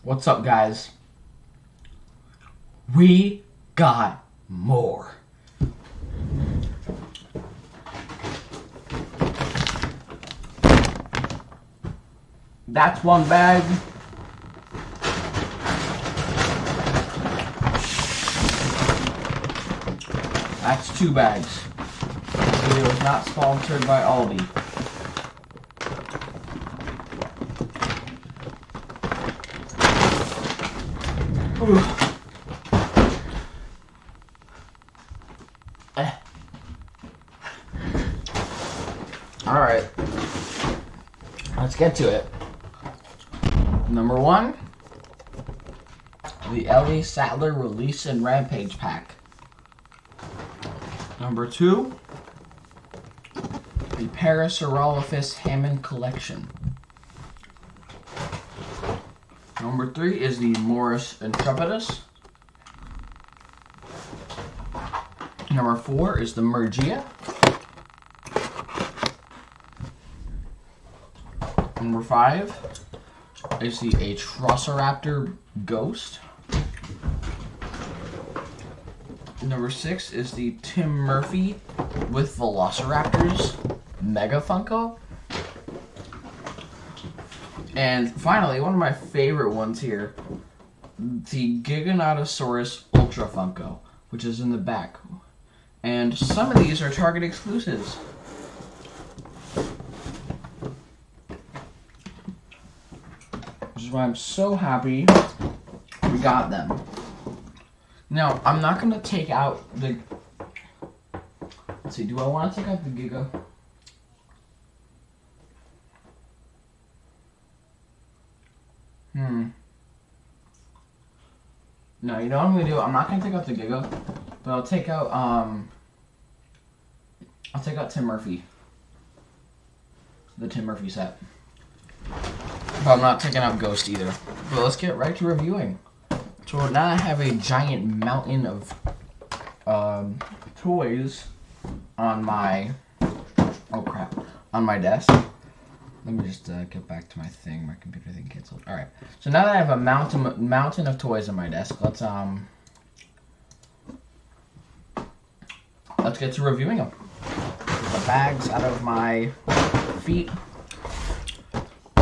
What's up, guys? We got more. That's one bag. That's two bags. This video is not sponsored by Aldi. Alright, let's get to it. Number one, the Ellie Sattler Release and Rampage Pack. Number two, the Parasaurolophus Hammond Collection. Number three is the Morris Intrepidus. Number four is the Mergia. Number five is the Atrociraptor Ghost. Number six is the Tim Murphy with Velociraptors Mega Funko. And finally, one of my favorite ones here, the Giganotosaurus Ultra Funko, which is in the back. And some of these are Target exclusives. Which is why I'm so happy we got them. Now, I'm not going to take out the... Let's see, do I want to take out the Giga? No, you know what I'm going to do? I'm not going to take out the Giga, but I'll take out Tim Murphy. The Tim Murphy set. But I'm not taking out Ghost either. But let's get right to reviewing. So now I have a giant mountain of toys on my on my desk. Let me just get back to my thing. My computer thing canceled. All right. So now that I have a mountain of toys on my desk, let's get to reviewing them. Get the bags out of my feet.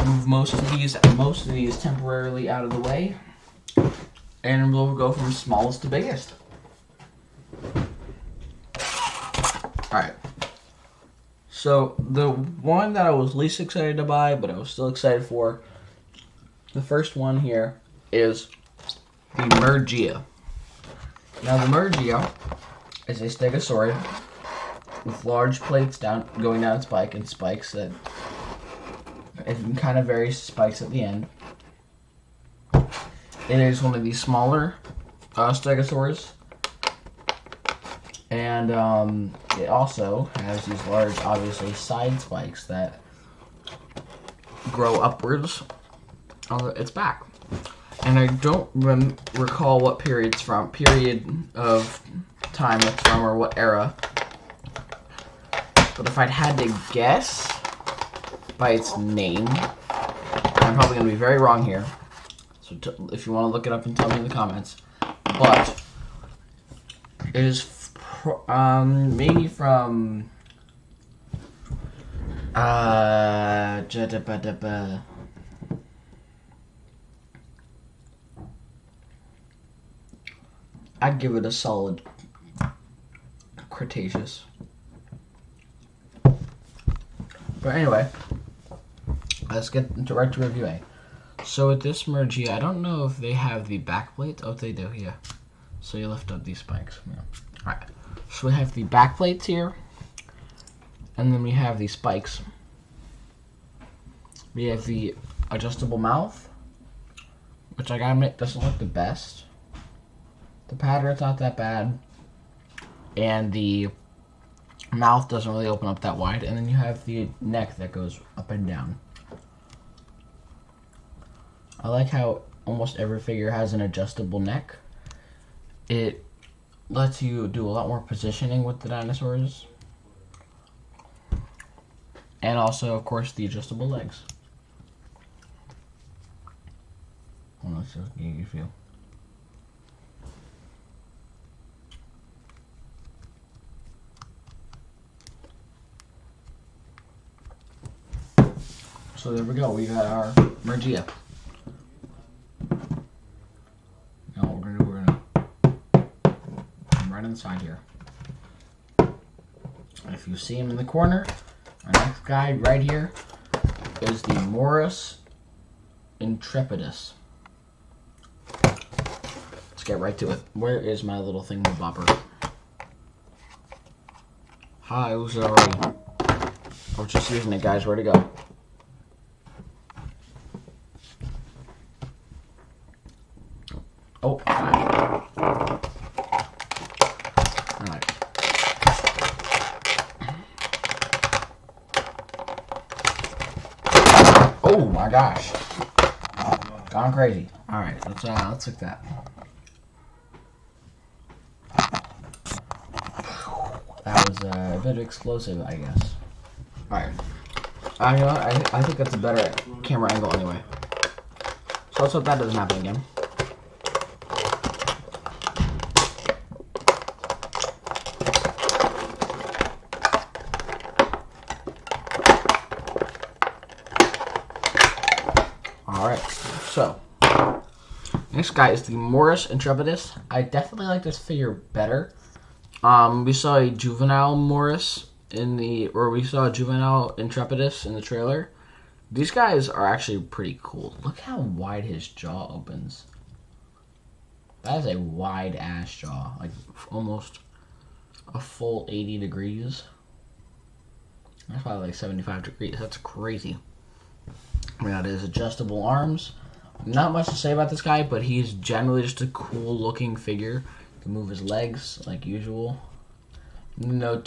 Move most of these temporarily out of the way. And we'll go from smallest to biggest. Alright. So, the one that I was least excited to buy, but I was still excited for, the first one here is the Mergia. Now, the Mergia is a Stegosaurid with large plates going down its back and spikes that it kind of varies spikes at the end. It is one of the smaller Stegosaurs, and it also has these large, obviously, side spikes that grow upwards on its back. And I don't recall what period of time it's from or what era, but if I'd had to guess by its name, I'm probably going to be very wrong here. So if you want to look it up and tell me in the comments. But it is maybe from I'd give it a solid Cretaceous. But anyway, let's get right to reviewing. So with this Mergia, I don't know if they have the back plates. Oh, they do, yeah. So you lift up these spikes. Yeah. Alright. So we have the back plates here. And then we have the spikes. We have the adjustable mouth, which I gotta admit doesn't look the best. The pattern's not that bad. And the mouth doesn't really open up that wide. And then you have the neck that goes up and down. I like how almost every figure has an adjustable neck. It lets you do a lot more positioning with the dinosaurs. And also, of course, the adjustable legs. Hold on, let's just get you feel. So there we go. We got our Mergia. Now what we're gonna come right inside here. And if you see him in the corner, our next guy right here is the Morris Intrepidus. Let's get right to it. Where is my little thingamabobber? Hi, who's it already? I was just using it, guys. Where'd it go? Oh, alright. Oh my gosh. Gone crazy. Alright, let's look that. That was a bit explosive, I guess. Alright. You know what? I think that's a better camera angle anyway. So let's hope that doesn't happen again. Alright, so next guy is the Morris Intrepidus. I definitely like this figure better. We saw a juvenile Morris we saw a juvenile Intrepidus in the trailer. These guys are actually pretty cool. Look how wide his jaw opens. That is a wide ass jaw, like almost a full 80 degrees. That's probably like 75 degrees. That's crazy. We got his adjustable arms. Not much to say about this guy, but he's generally just a cool looking figure. He can move his legs like usual. No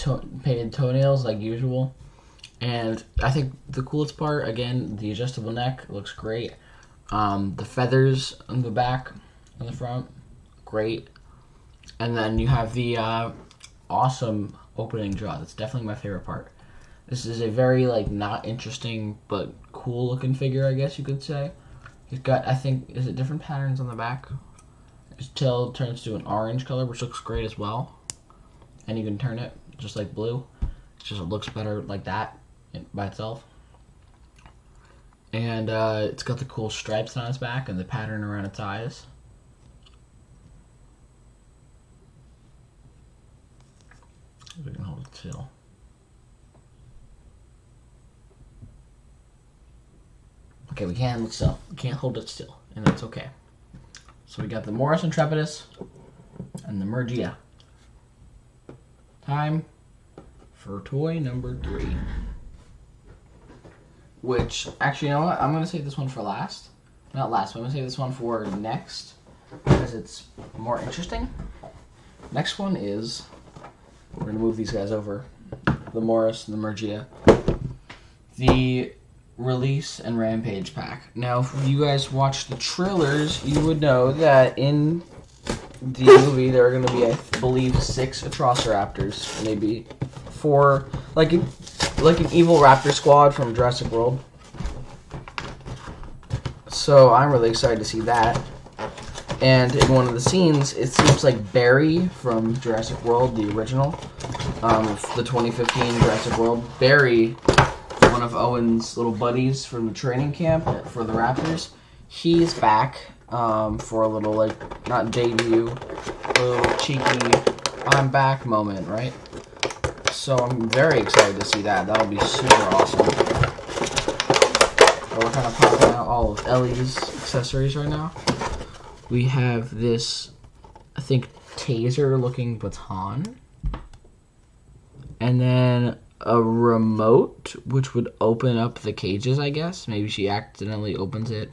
painted toenails like usual. And I think the coolest part, again, the adjustable neck looks great. The feathers on the back and the front, great. And then you have the awesome opening jaw. That's definitely my favorite part. This is a very, like, not interesting but cool looking figure, I guess you could say. He's got, I think, is it different patterns on the back? His tail turns to an orange color, which looks great as well. And you can turn it just like blue. It just looks better like that by itself. And it's got the cool stripes on its back and the pattern around its eyes. We can hold it still. Okay, we can hold it still. We can't hold it still, and that's okay. So we got the Morris Intrepidus and the Mergia. Time for toy number 3. Which, actually, you know what? I'm going to save this one for last. Not last, but I'm going to save this one for next, because it's more interesting. Next one is, we're going to move these guys over. The Morris and the Mergia. The Release and Rampage pack. Now, if you guys watched the trailers, you would know that in the movie there are going to be, I believe, 6 Atrociraptors, maybe 4, like an evil raptor squad from Jurassic World. So I'm really excited to see that. And in one of the scenes, it seems like Barry from Jurassic World, the original, the 2015 Jurassic World, Barry, one of Owen's little buddies from the training camp for the Raptors, he's back for a little, like, not debut, a little cheeky I'm back moment, right? So I'm very excited to see that. That'll be super awesome. So we're kind of popping out all of Ellie's accessories right now. We have this, I think, taser-looking baton. And then a remote, which would open up the cages, I guess. Maybe she accidentally opens it,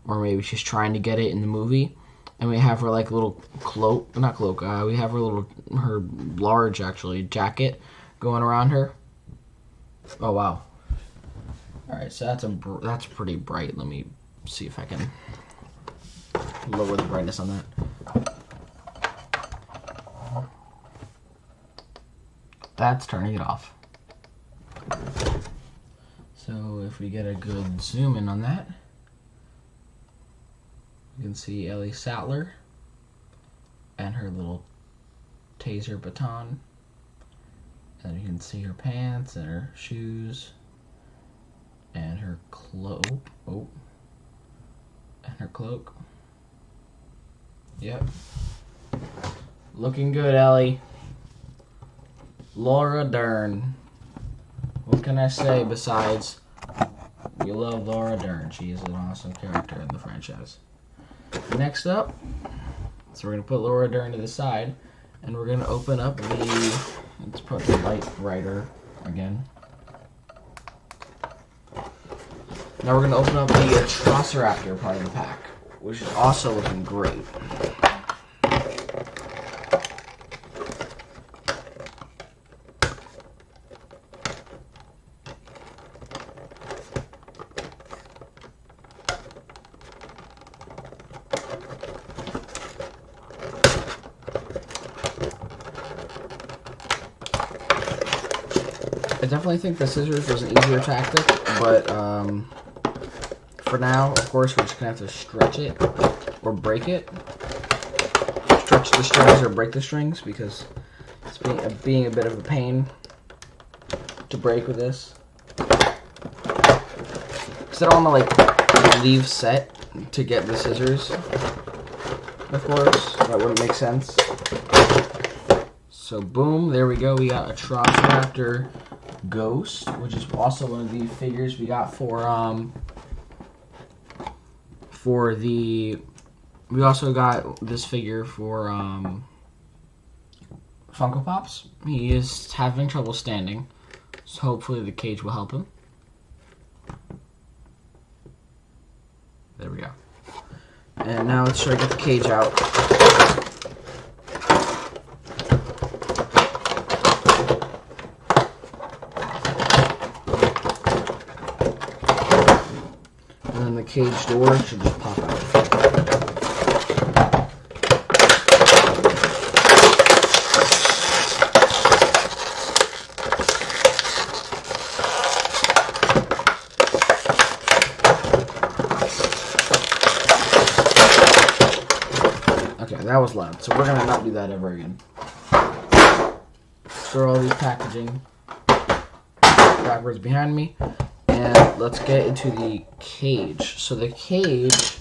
or maybe she's trying to get it in the movie. And we have her, like, little cloak, not cloak, we have her large, actually, jacket going around her. Oh, wow. Alright, so that's pretty bright. Let me see if I can lower the brightness on that. That's turning it off. So if we get a good zoom in on that, You can see Ellie Sattler and her little taser baton. And you can see her pants and her shoes and her cloak. Oh. And her cloak. Yep. Looking good, Ellie. Laura Dern. What can I say besides we love Laura Dern? She is an awesome character in the franchise. Next up, so we're going to put Laura Dern to the side, and we're going to open up the, let's put the light brighter again. Now we're going to open up the Atrociraptor part of the pack, which is also looking great. I definitely think the scissors was an easier tactic, but for now, of course, we're just going to have to stretch it or break it. Stretch the strings or break the strings because it's being a bit of a pain to break with this. Because I don't want to like leave set to get the scissors, of course. That wouldn't make sense. So boom, there we go. We got a Atrociraptor Ghost, which is also one of the figures we got for the. We also got this figure for Funko Pops. He is having trouble standing, so hopefully the cage will help him. There we go. And now let's try to get the cage out. And the cage door should just pop out. Okay, that was loud, so we're gonna not do that ever again. Throw all these packaging backwards behind me. And let's get into the cage. So the cage,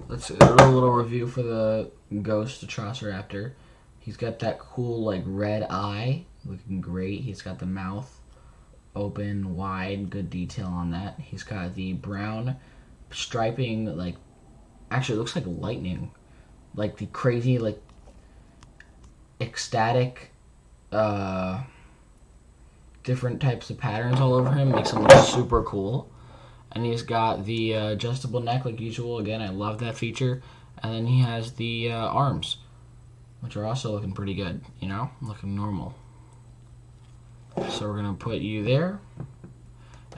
let's do a little review for the Ghost Atrociraptor. He's got that cool like red eye, looking great. He's got the mouth open, wide, good detail on that. He's got the brown striping, like, actually it looks like lightning. Like the crazy, like, ecstatic, different types of patterns all over him, makes him look super cool. And he's got the adjustable neck like usual. Again, I love that feature. And then he has the arms, which are also looking pretty good, you know, looking normal. So we're gonna put you there,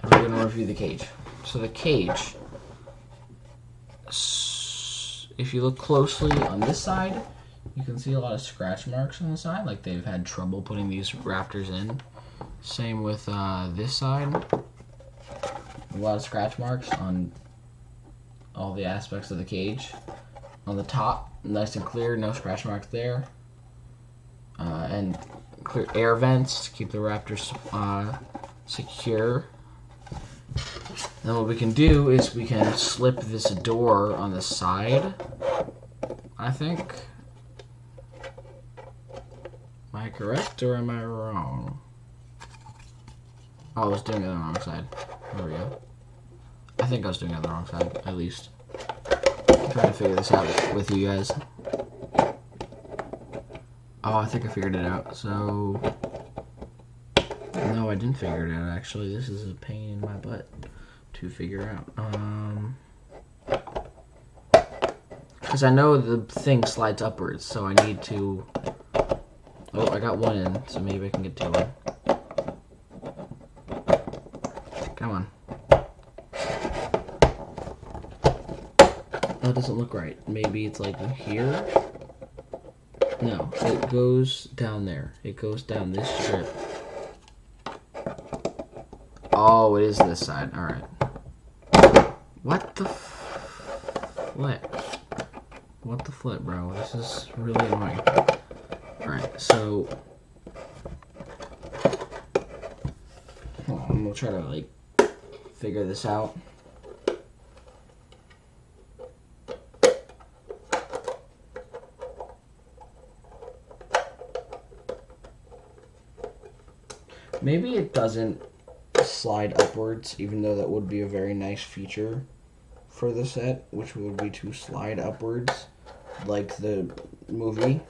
and we're gonna review the cage. So the cage, if you look closely on this side, you can see a lot of scratch marks on the side, like they've had trouble putting these raptors in. Same with this side. A lot of scratch marks on all the aspects of the cage. On the top, nice and clear, no scratch marks there. And clear air vents to keep the raptors secure. Then what we can do is we can slip this door on the side, I think. Am I correct or am I wrong? Oh, I was doing it on the wrong side. There we go. I think I was doing it on the wrong side, at least. I'm trying to figure this out with you guys. Oh, I think I figured it out. So, no, I didn't figure it out, actually. This is a pain in my butt to figure out. Because I know the thing slides upwards, so I need to... Oh, I got one in, so maybe I can get two in. Come on. That doesn't look right. Maybe it's like here? No, it goes down there. It goes down this strip. Oh, it is this side. Alright. What the what? What the flip, bro? This is really annoying. Alright, so... Hold on, I'm gonna try to, like, figure this out. Maybe it doesn't slide upwards, even though that would be a very nice feature for the set, which would be to slide upwards like the movie.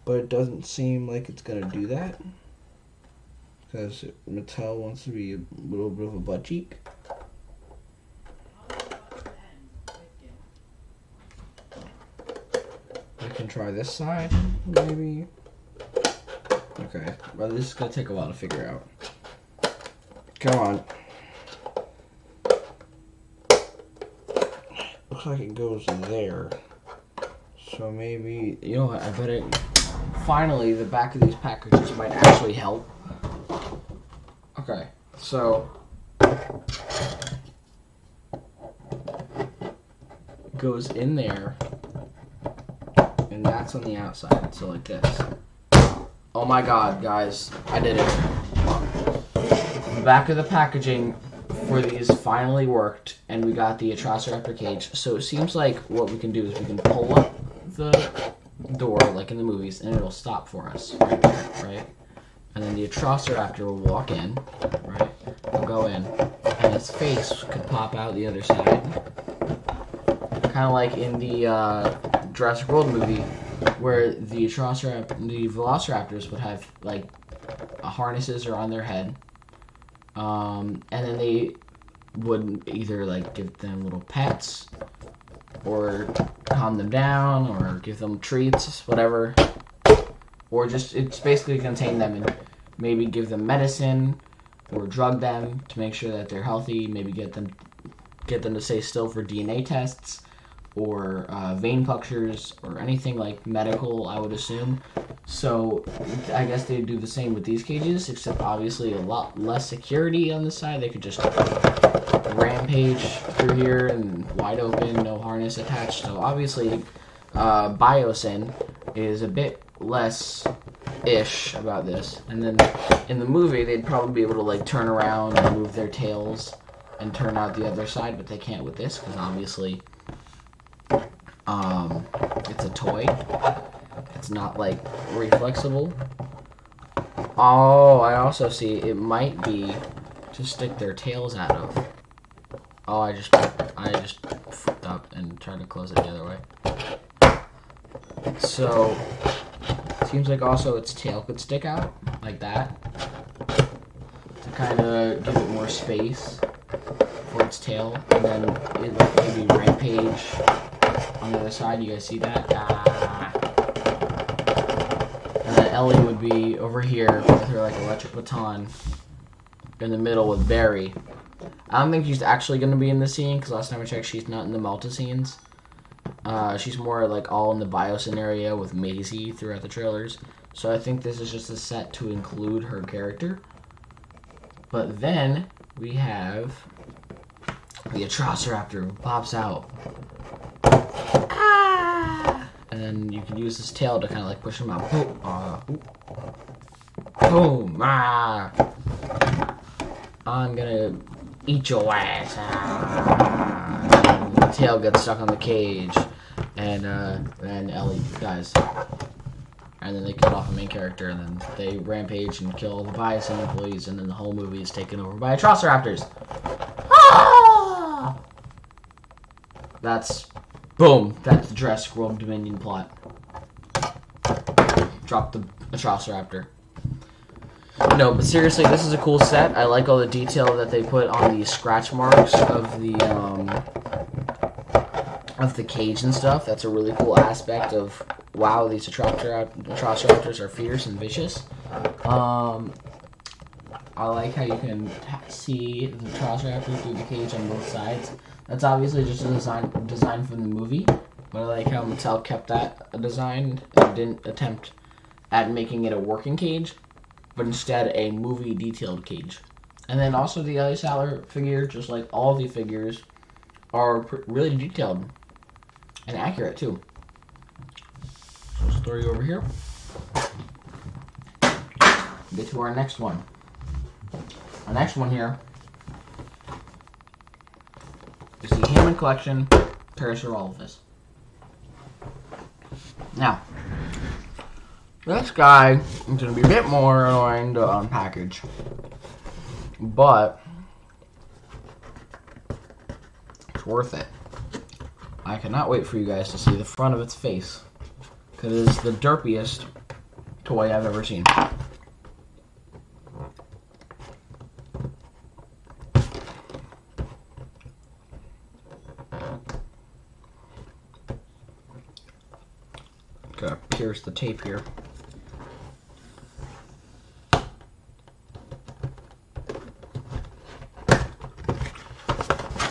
But it doesn't seem like it's gonna do that, because Mattel wants to be a little bit of a butt cheek. We can try this side, maybe. Okay, but this is gonna take a while to figure out. Come on. Looks like it goes there. So maybe, you know what, I bet it... Finally, the back of these packages might actually help. Okay, so... It goes in there. And that's on the outside, so like this. Oh my god, guys, I did it. The back of the packaging for these finally worked, and we got the Atrociraptor cage. So it seems like what we can do is we can pull up the door, like in the movies, and it'll stop for us, right there, right? And then the Atrociraptor will walk in, right? It'll go in, and its face could pop out the other side. Kind of like in the Jurassic World movie, where the Velociraptors would have, like, harnesses are on their head. And then they would either, like, give them little pets, or calm them down, or give them treats, whatever. Or just, it's basically contain them and maybe give them medicine, or drug them to make sure that they're healthy, maybe get them to stay still for DNA tests, or vein punctures, or anything like medical, I would assume. So I guess they'd do the same with these cages, except obviously a lot less security on the side. They could just rampage through here and wide open, no harness attached. So obviously Biosyn is a bit less ish about this. And then in the movie, they'd probably be able to, like, turn around and move their tails and turn out the other side, but they can't with this because obviously it's a toy. It's not, like, reflexible. Oh, I also see it might be to stick their tails out of. Oh, I just fucked up and tried to close it the other way. So, it seems like also its tail could stick out, like that, to kind of give it more space for its tail, and then it would maybe rampage on the other side. You guys see that? And then Ellie would be over here with her, like, electric baton in the middle with Barry. I don't think she's actually going to be in the scene, because last time I checked, she's not in the Malta scenes. She's more, like, all in the Biosyn area with Maisie throughout the trailers. So I think this is just a set to include her character. But then we have the Atrociraptor who pops out. Ah! And then you can use this tail to kind of, like, push him out. Boom! Ah! I'm gonna eat your ass. Ah! And the tail gets stuck on the cage, and Ellie dies. And then they cut off a main character, and then they rampage and kill all the Biosyn employees, and then the whole movie is taken over by Atrociraptors. Ah! That's, boom, that's the Jurassic World Dominion plot. Drop the Atrociraptor. No, but seriously, this is a cool set. I like all the detail that they put on the scratch marks of the cage and stuff. That's a really cool aspect of, wow, these Atrociraptors are fierce and vicious. I like how you can see the Atrociraptor through the cage on both sides. That's obviously just a design from the movie, but I like how Mattel kept that design and didn't attempt at making it a working cage, but instead a movie detailed cage. And then also the Ellie Sattler figure, just like all the figures, are really detailed and accurate too. So let's throw you over here. Get to our next one. Our next one here is the Hammond Collection Parasaurolophus. Now, this guy is going to be a bit more annoying to unpackage, but it's worth it. I cannot wait for you guys to see the front of its face, because it is the derpiest toy I've ever seen. Gotta pierce the tape here.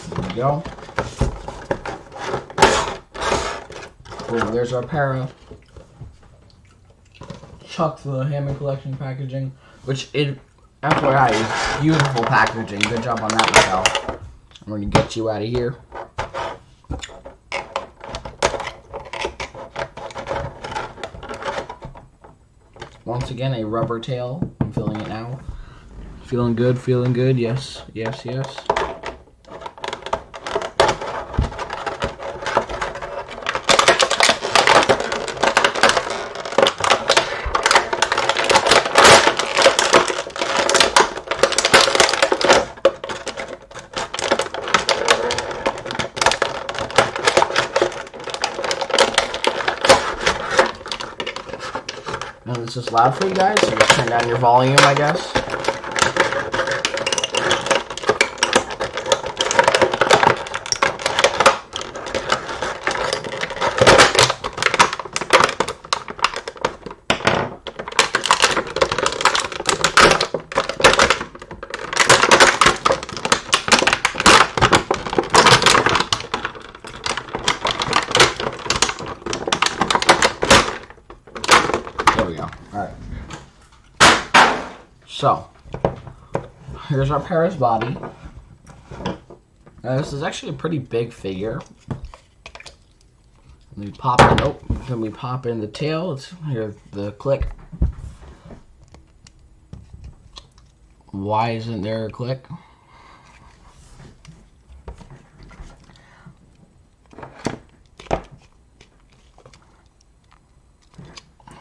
There we go. Boom, there's our para. Chuck the Hammond Collection packaging, which is, FYI, is beautiful packaging. Good job on that, Michelle. I'm going to get you out of here. Once again, a rubber tail. I'm feeling it now. Feeling good, feeling good. Yes, yes, yes. Is this loud for you guys? So just turn down your volume, I guess. There we go. Alright. So, here's our Para's body. Now, this is actually a pretty big figure. Let me pop in. Oh, then we pop in the tail. Let's hear the click. Why isn't there a click?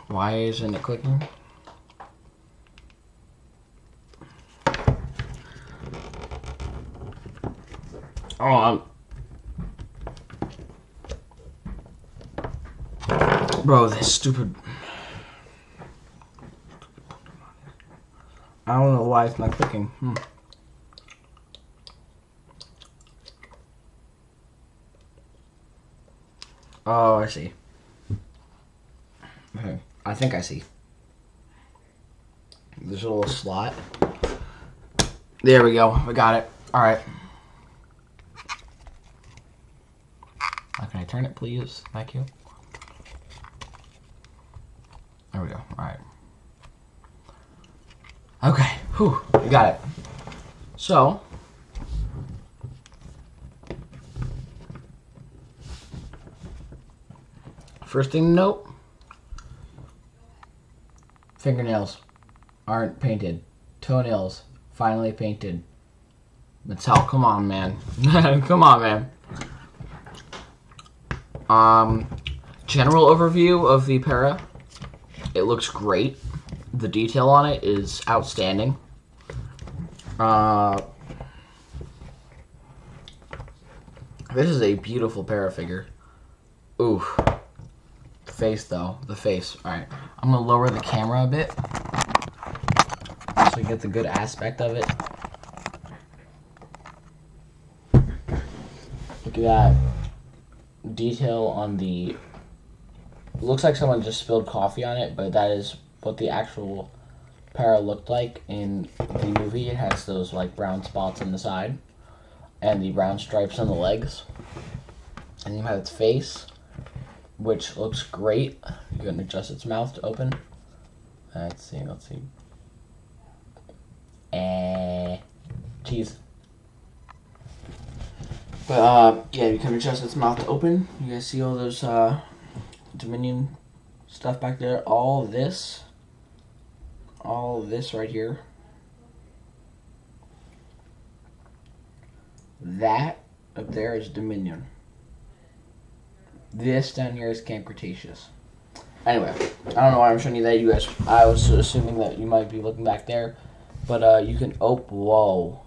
Why isn't it clicking? Oh, bro, this stupid. I don't know why it's not clicking. Oh, I see. Okay, I think I see. There's a little slot. There we go. We got it. All right. Can I turn it, please? Thank you. There we go. All right. Okay. Whew. We got it. So, first thing to note, fingernails aren't painted. Toenails finally painted. Mattel, come on, man. Come on, man. General overview of the para. It looks great. The detail on it is outstanding. This is a beautiful para figure. Ooh. The face, though. The face. Alright. I'm going to lower the camera a bit so you get the good aspect of it. Look at that detail on the... It looks like someone just spilled coffee on it, but that is what the actual para looked like in the movie. It has those like brown spots on the side and the brown stripes on the legs. And you have its face, which looks great. You can adjust its mouth to open. Let's see. Cheese. But yeah, you can adjust its mouth to open. You guys see all those Dominion stuff back there? All this right here. That up there is Dominion. This down here is Camp Cretaceous. Anyway, I don't know why I'm showing you that. You guys, I was assuming that you might be looking back there, but you can whoa.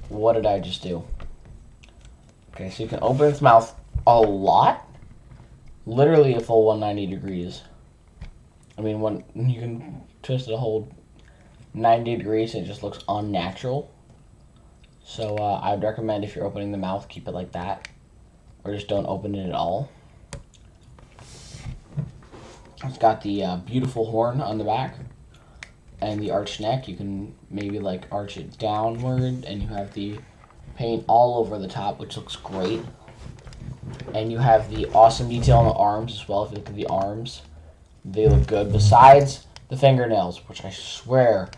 What did I just do? Okay, so you can open its mouth a lot. Literally a full 190 degrees. I mean, when you can twist it a whole 90 degrees, and it just looks unnatural. So I would recommend if you're opening the mouth, keep it like that, or just don't open it at all. It's got the beautiful horn on the back and the arched neck. You can maybe like arch it downward, and you have the paint all over the top, which looks great. And you have the awesome detail on the arms as well. If you look at the arms, they look good. Besides the fingernails, which I swear,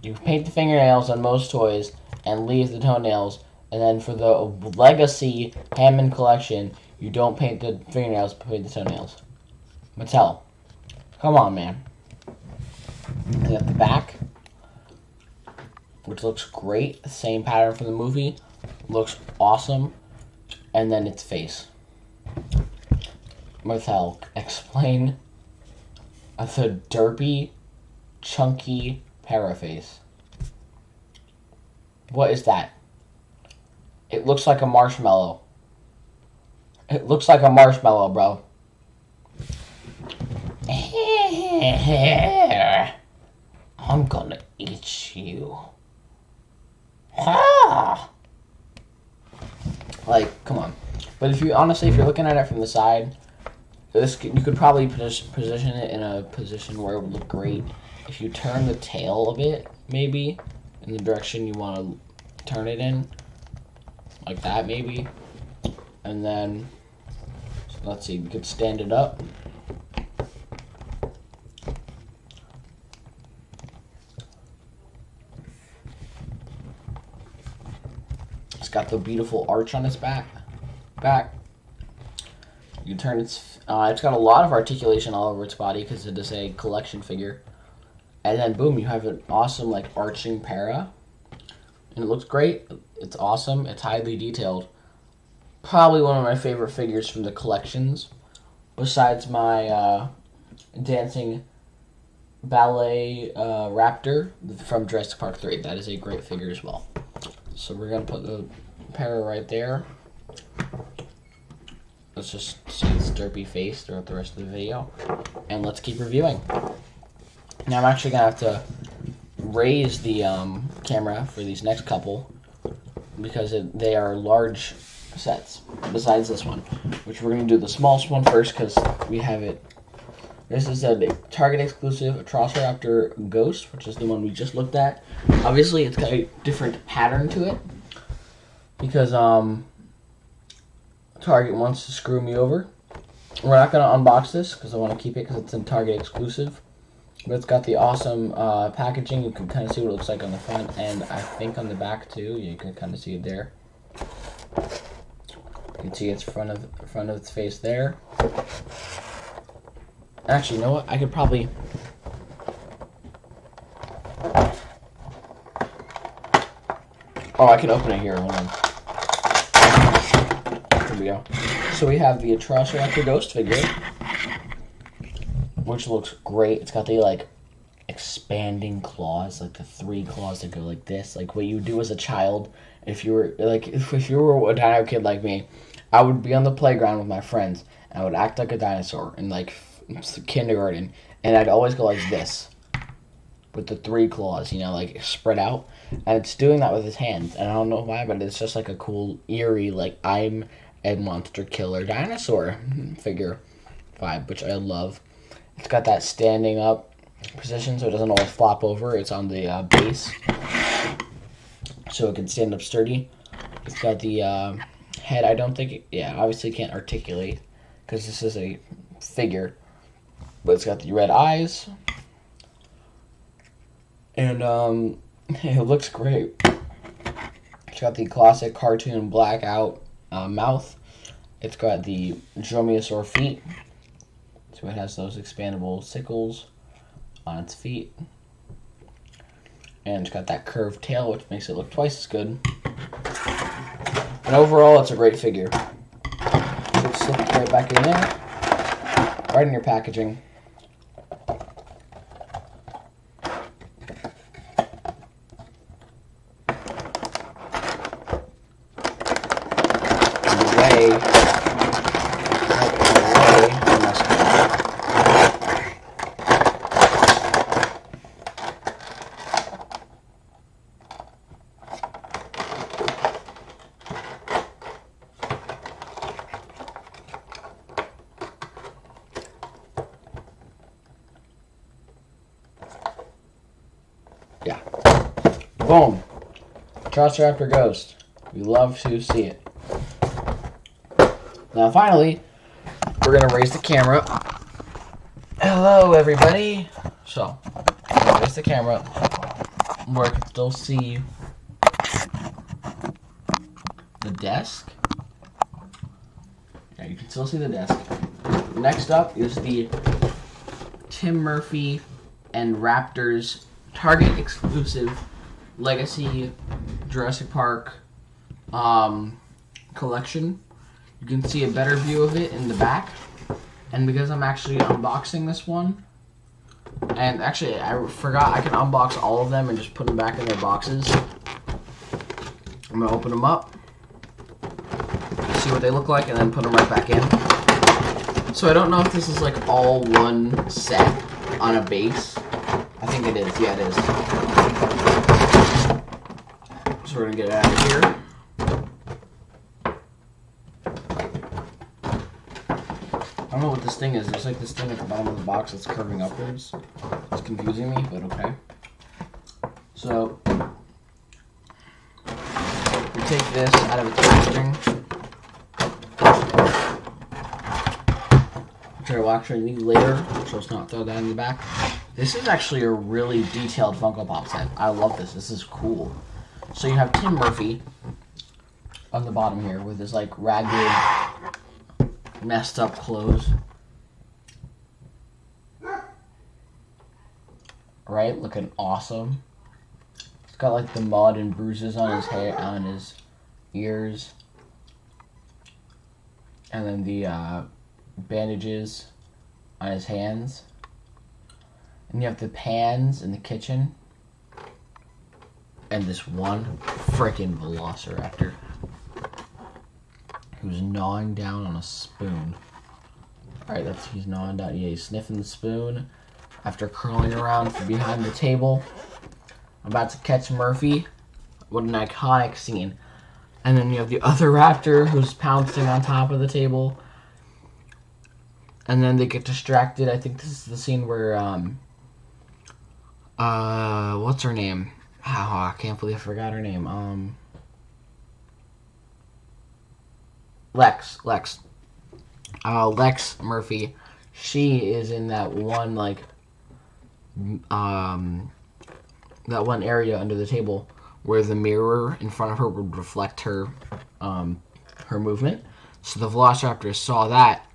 you paint the fingernails on most toys and leave the toenails. And then for the Legacy Hammond collection, you don't paint the fingernails, but paint the toenails. Mattel, come on, man. And at the back, which looks great, same pattern from the movie, looks awesome. And then its face. Mattel, explain the derpy, chunky paraface. What is that? It looks like a marshmallow. It looks like a marshmallow, bro. I'm gonna eat you. Ah! Like, come on. But if you honestly, if you're looking at it from the side, you could probably position it in a position where it would look great. If you turn the tail of it, maybe, in the direction you want to turn it in, like that maybe. And then, let's see, we could stand it up. It's got the beautiful arch on its back. You turn it's got a lot of articulation all over its body because it is a collection figure. And then boom, you have an awesome like arching para. And it looks great. It's awesome. It's highly detailed. Probably one of my favorite figures from the collections. Besides my dancing ballet raptor from Jurassic Park 3. That is a great figure as well. So we're going to put the para right there. Let's just see its derpy face throughout the rest of the video. And let's keep reviewing. Now I'm actually going to have to raise the camera for these next couple because they are large sets besides this one, which we're going to do the smallest one first because we have it. This is a Target exclusive Atrociraptor Ghost, which is the one we just looked at. Obviously, it's got a different pattern to it because Target wants to screw me over. We're not going to unbox this because I want to keep it because it's a Target exclusive. But it's got the awesome packaging. You can kind of see what it looks like on the front and I think on the back too. You can kind of see it there. You can see its front of its face there. Actually, you know what? I could probably... Oh, I can open it here. Hold on. Here we go. So we have the Atrociraptor Ghost figure, which looks great. It's got the, like, expanding claws, like the 3 claws that go like this. Like what you would do as a child if you were, like, if you were a dino kid like me, I would be on the playground with my friends, and I would act like a dinosaur in, like, kindergarten, and I'd always go like this with the 3 claws, you know, like spread out, and it's doing that with his hands, and I don't know why, but it's just like a cool, eerie, like I'm a monster killer dinosaur figure vibe, which I love. It's got that standing up position, so it doesn't always flop over. It's on the base, so it can stand up sturdy. It's got the head. I don't think obviously can't articulate because this is a figure. But it's got the red eyes. And it looks great. It's got the classic cartoon blackout mouth. It's got the dromaeosaur feet. So it has those expandable sickles on its feet. And it's got that curved tail, which makes it look twice as good. And overall, it's a great figure. So slip it right back in there, right in your packaging. Yeah. Boom. Velociraptor Ghost. We love to see it. Now finally, we're going to raise the camera. Hello everybody. So, I'm going to raise the camera where I can still see the desk. Yeah, you can still see the desk. Next up is the Tim Murphy and Raptors Target exclusive Legacy Jurassic Park collection. You can see a better view of it in the back. And because I'm actually unboxing this one, and actually I forgot I can unbox all of them and just put them back in their boxes. I'm gonna open them up, see what they look like, and then put them right back in. So I don't know if this is like all one set on a base. I think it is. Yeah, it is. So we're gonna get it out of here. I don't know what this thing is. There's like this thing at the bottom of the box that's curving upwards. It's confusing me, but okay. So we take this out of its packaging, which I will actually need later, so let's not throw that in the back. This is actually a really detailed Funko Pop set. I love this. This is cool. So you have Tim Murphy on the bottom here with his like ragged, messed up clothes. Right? Looking awesome. He's got like the mud and bruises on his hair, on his ears. And then the bandages on his hands. And you have the pans in the kitchen. And this one freaking Velociraptor who's gnawing down on a spoon. Alright, he's gnawing down. Yeah, he's sniffing the spoon after curling around from behind the table. I'm about to catch Murphy. What an iconic scene. And then you have the other raptor who's pouncing on top of the table. And then they get distracted. I think this is the scene where, what's her name? Oh, I can't believe I forgot her name. Lex Murphy. She is in that one, like, that one area under the table where the mirror in front of her would reflect her, her movement. So the Velociraptor saw that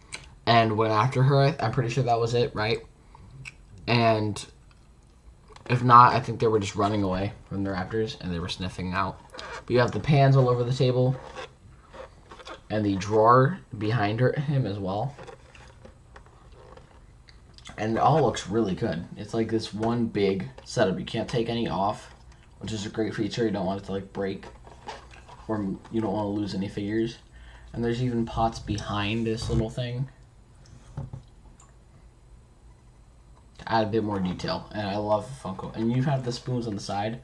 and went after her. I'm pretty sure that was it, right? And if not, I think they were just running away from the raptors and they were sniffing out. But you have the pans all over the table and the drawer behind him as well. And it all looks really good. It's like this one big setup. You can't take any off, which is a great feature. You don't want it to like break, or you don't want to lose any figures. And there's even pots behind this little thing to add a bit more detail. And I love Funko. And you have the spoons on the side.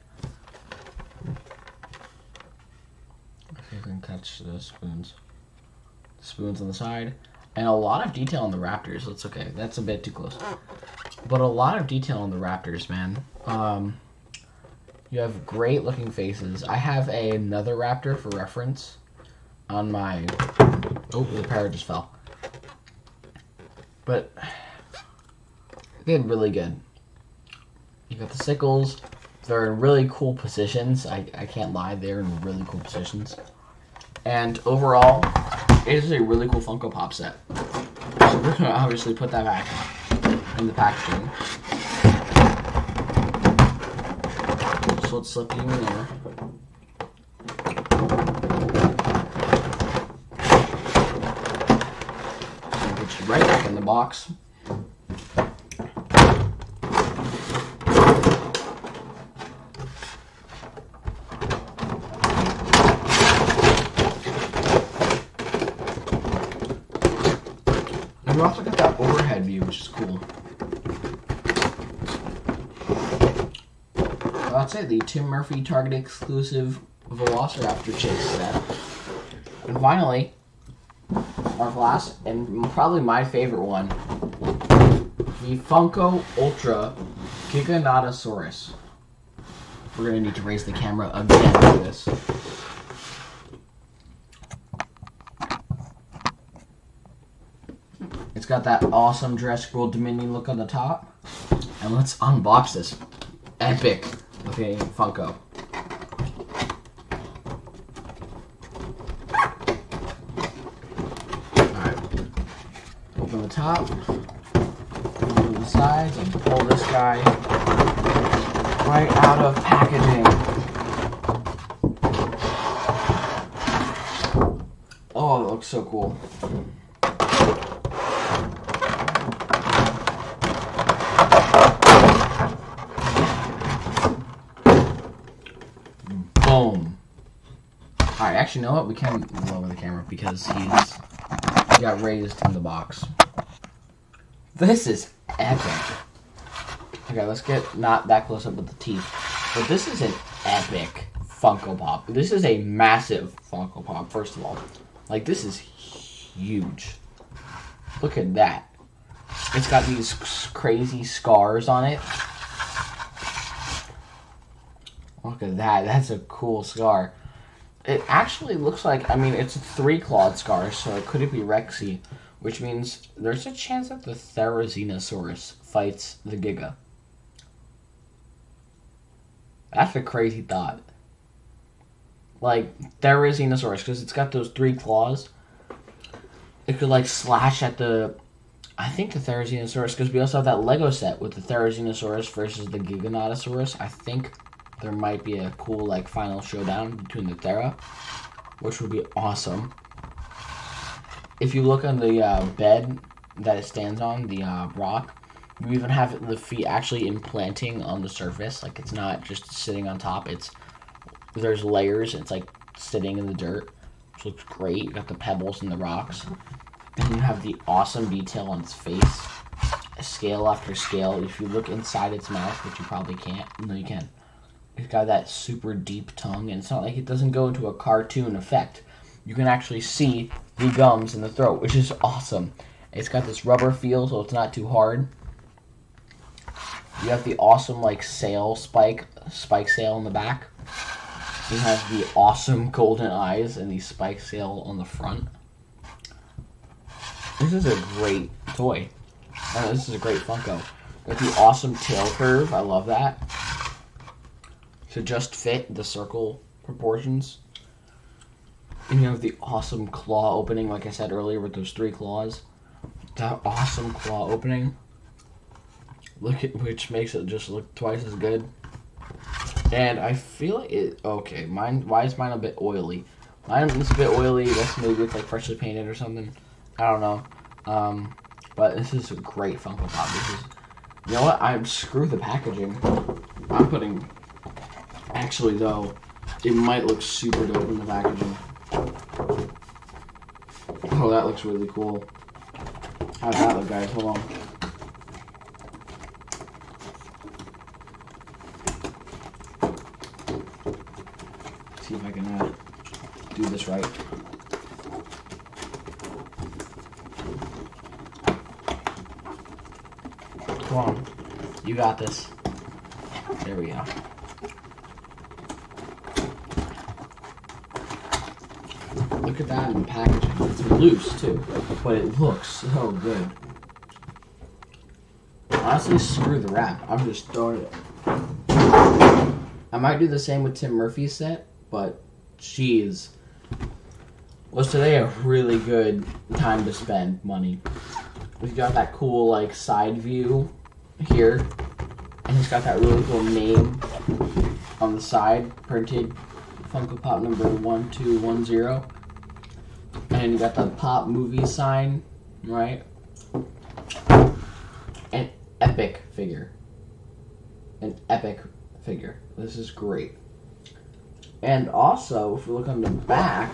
If you can catch those spoons. The spoons on the side. And a lot of detail on the raptors. That's okay. That's a bit too close. But a lot of detail on the raptors, man. You have great looking faces. I have another raptor for reference on my... Oh, the parrot just fell. But they did really good. You got the sickles. They're in really cool positions. I can't lie, they're in really cool positions. And overall, it is a really cool Funko Pop set. So we're gonna obviously put that back in the packaging. So let's slip you in there. So put you right back in the box. And we also got that overhead view, which is cool. So that's it, the Tim Murphy Target exclusive Velociraptor chase set. And finally, our last, and probably my favorite one, the Funko Ultra Giganotosaurus. We're going to need to raise the camera again for this. It's got that awesome Jurassic World Dominion look on the top. And let's unbox this epic looking Funko. Alright. Open the top. Open the sides and pull this guy right out of packaging. Oh, it looks so cool. Boom. Alright, actually, you know what? We can lower the camera because he got raised in the box. This is epic. Okay, let's get not that close up with the teeth. But this is an epic Funko Pop. This is a massive Funko Pop, first of all. Like, this is huge. Look at that. It's got these crazy scars on it. Look at that. That's a cool scar. It actually looks like, I mean, it's a 3-clawed scar, so it could be Rexy, which means there's a chance that the Therizinosaurus fights the Giga. That's a crazy thought. Like, Therizinosaurus, because it's got those 3 claws. It could, like, slash at the, I think the Therizinosaurus, because we also have that Lego set with the Therizinosaurus versus the Giganotosaurus. I think there might be a cool, like, final showdown between the Thera, which would be awesome. If you look on the bed that it stands on, the rock, you even have the feet actually implanting on the surface. Like, it's not just sitting on top. There's layers. It's, like, sitting in the dirt, which looks great. You got the pebbles and the rocks. And you have the awesome detail on its face. Scale after scale. If you look inside its mouth, which you probably can't. No, you can. It's got that super deep tongue, and it's not like it doesn't go into a cartoon effect. You can actually see the gums in the throat, which is awesome. It's got this rubber feel, so it's not too hard. You have the awesome, like, spike sail in the back. You have the awesome golden eyes and the spike sail on the front. This is a great toy. This is a great Funko. Got the awesome tail curve. I love that. To just fit the circle proportions. And you have the awesome claw opening, like I said earlier, with those 3 claws. That awesome claw opening. Look at, which makes it just look twice as good. And I feel like it, okay, why is mine a bit oily? Mine is a bit oily, that's maybe it's like freshly painted or something. I don't know. But this is a great Funko Pop. This is, you know what, screw the packaging. I'm putting, actually though, it might look super dope in the packaging. Oh, that looks really cool. How's that look, guys? Hold on. See if I can do this right. Come on. You got this. There we go. Look at that in the packaging. It's loose, too. But it looks so good. Honestly, screw the wrap. I'm just throwing it. I might do the same with Tim Murphy's set, but jeez. Was today a really good time to spend money. We've got that cool, like, side view here. And he's got that really cool name on the side, printed. Funko Pop number 1210. And you got the Pop movie sign, right? An epic figure. An epic figure. This is great. And also, if we look on the back,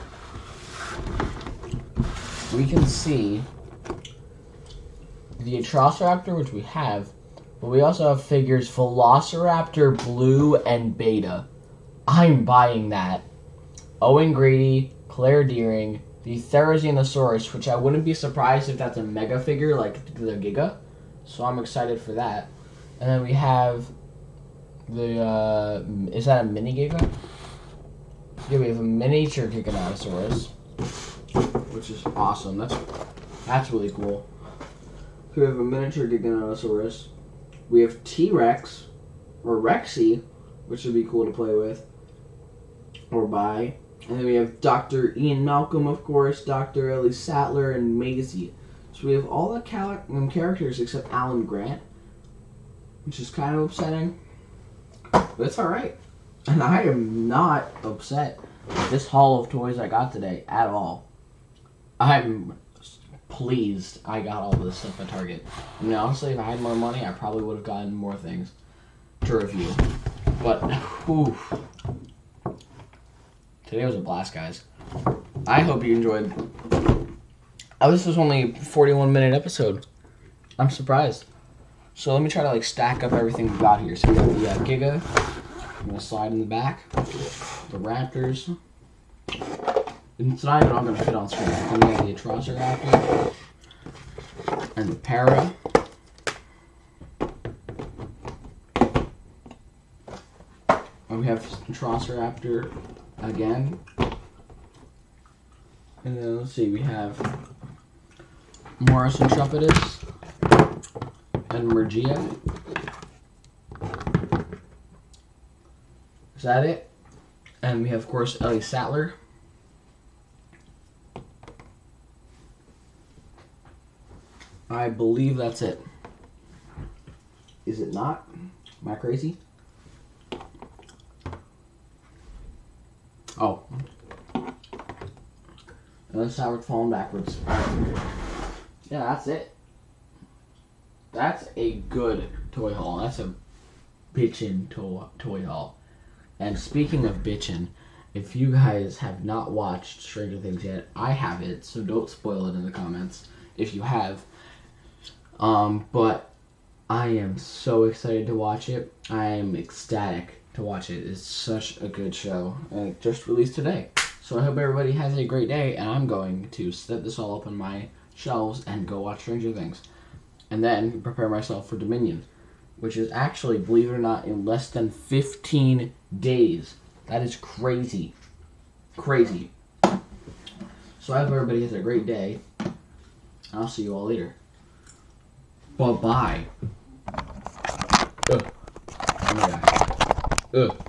we can see the Atrociraptor, which we have, but we also have figures Velociraptor, Blue, and Beta. I'm buying that. Owen Grady, Claire Deering, the Therizinosaurus, which I wouldn't be surprised if that's a mega figure like the Giga. So I'm excited for that. And then we have the, is that a mini Giga? Yeah, we have a miniature Giganotosaurus, which is awesome. That's really cool. We have a miniature Giganotosaurus. We have T-Rex, or Rexy, which would be cool to play with, or buy. And then we have Dr. Ian Malcolm, of course, Dr. Ellie Sattler, and Maisie. So we have all the characters except Alan Grant, which is kind of upsetting. But it's alright. And I am not upset with this haul of toys I got today at all. I'm pleased I got all this stuff at Target. I mean, honestly, if I had more money, I probably would have gotten more things to review. But, oof. Today was a blast, guys. I hope you enjoyed. Oh, this was only a 41-minute episode. I'm surprised. So let me try to like stack up everything we got here. So we got the Giga. I'm gonna slide in the back. The Raptors. It's not even all gonna fit on screen. Then we have the Atrociraptor and the Para. And we have Atrociraptor again. And then let's see, we have Morris Intrepidus and Mergia. Is that it? And we have, of course, Ellie Sattler. I believe that's it. Is it not? Am I crazy? Oh. That's how we're falling backwards. Yeah, that's it. That's a good toy haul. That's a bitchin' toy haul. And speaking of bitchin', if you guys have not watched Stranger Things yet, I have it, so don't spoil it in the comments if you have. But I am so excited to watch it. I am ecstatic to watch it. It's such a good show. And it just released today. So I hope everybody has a great day, and I'm going to set this all up on my shelves and go watch Stranger Things. And then prepare myself for Dominion, which is actually, believe it or not, in less than 15 days. That is crazy. Crazy. So I hope everybody has a great day. I'll see you all later. Bye-bye. Oh my God.